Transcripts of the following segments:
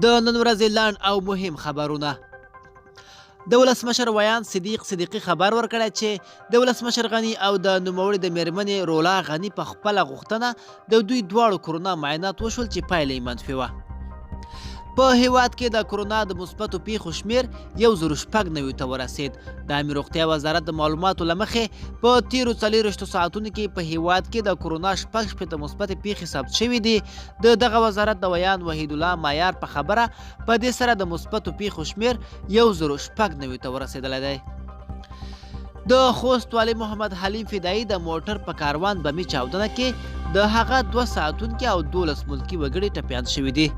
د نن ورځې لنډ او مهم خبرونه. د ولسمشر ویان صدیق صدیقي خبر ورکړی چې د ولسمشر غني او د نوموړي د میرمنې رولا غني په خپله غوښتنه د دوی دواړو کرونا معاینات وشول چې پایله یې منفي وه. په هیواد کې د کرونا د مثبتو پیښو شمیر 1096 ته ورسید. د عامې روغتیا وزارت د معلوماتو له مخې په تیرو 24 ساعتونو کې په هیواد کې د کرونا 66 مثبتې پیښې ثبت شوي دي. د دغه وزارت د ویان وحید الله معیار په خبره په دې سره د مثبتو پیښو شمیر 1096 ته ورسېدلی دی. د خوست والي محمد حلیم فدایي د موټر په کاروان بمي چاودنه کې د هغه 2 ساعتونکي او 12 ملکي وګړي ټپیان شوي دي.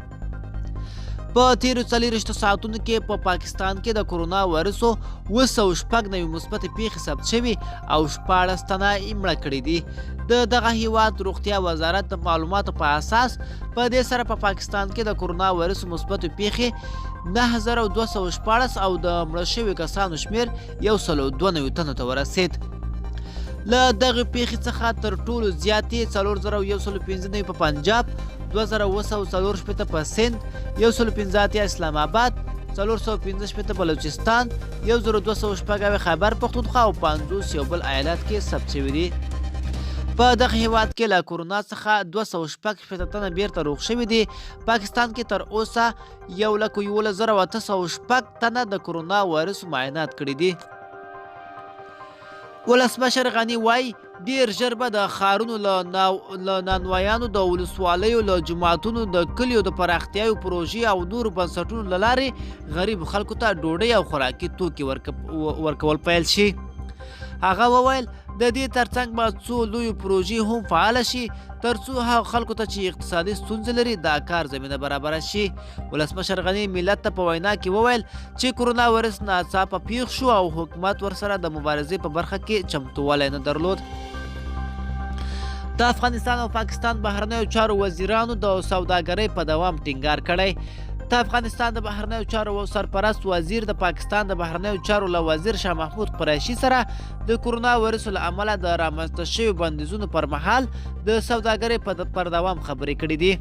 په تیرو 24 ساعتونو کې په پاکستان کې د کرونا وایرسو 296 مثبتې پیښې ثبت شوي او 14 تنه یې مړه کړي دي. د دغه هیواد روغتیا وزارت د معلوماتو په اساس په دې سره په پاکستان کې د کرونا وایرسو مثبتې پیښې 9214 او د مړه شوي کسانو شمیر 192 تنو ته ورسید. له دغه پیښې څخه تر ټولو زیاتې 4115 په پنجاب، 2944 په سند، 115 اسلام آباد، 415 بلوچستان، 1206 خیبر پختونخوا او 50 یو بل ایالت کې ثبت شوي دي. په دغه هیواد کې له کرونا څخه 216 تنه بیرته روغ شوي دي. پاکستان کې تر اوسه 111,806 تنه د کرونا وایرس معاینات کړي دي. ولسمشر غني وایي ډیر ژر به د ښارونو له نانوایانو د ولسوالیو له جوماتونو د کلیو د پراختیايي پروژې او نورو بنسټونو له لارې غریب خلکو ته ډوډۍ او خوراکي توکي ورکول پیل شي. هغه وویل د دې ترڅنګ به څو لویو پروژې هم فعاله شي ترڅو هغه خلکو ته چې اقتصادي ستونزې لري دا کار زمینه برابره شي. ولسمشر غني ملت ته په وینا کې وویل چې کرونا وایرس ناڅاپه پیښ شو او حکومت ورسره د مبارزې په برخه کې چمتووالی نه درلود. د افغانستان او پاکستان بهرنیو چارو وزیرانو د سوداګرۍ په دوام ټینګار کړی. د افغانستان د بهرنیو چارو سرپرست وزیر د پاکستان د بهرنیو چارو له وزیر شاه محمود قریشي سره د کرونا وایرس له امله د رامنځته شویو بندیزونو پر مهال د سوداګرۍ پر دوام خبرې کړې دي.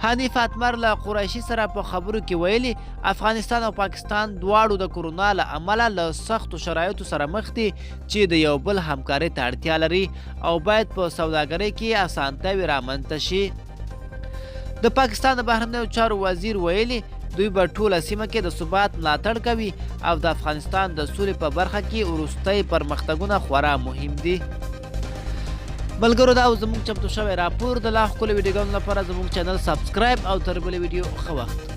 حنیف اتمر له قریشي سره په خبرو کې ویلي افغانستان او پاکستان دواړو د کرونا له امله له سختو شرایطو سره مخ دي چې د یو بل همکارۍ ته اړتیا لري او باید په سوداګرۍ کې اسانتیاوې رامنځته شي. د پاکستان د بهرنیو چارو وزیر ویلي دوی به ټوله سیمه کې د ثبات ملاتړ کوي او د افغانستان د سولې په برخه کې وروستۍ پرمختګونه خورا مهم دي. ملګرو دا زموږ چمتو شوی راپور د لا ښکلو ویډیوګانو لپاره زموږ چینل سبسکرایب او تر بلې ویډیو ښه وخت.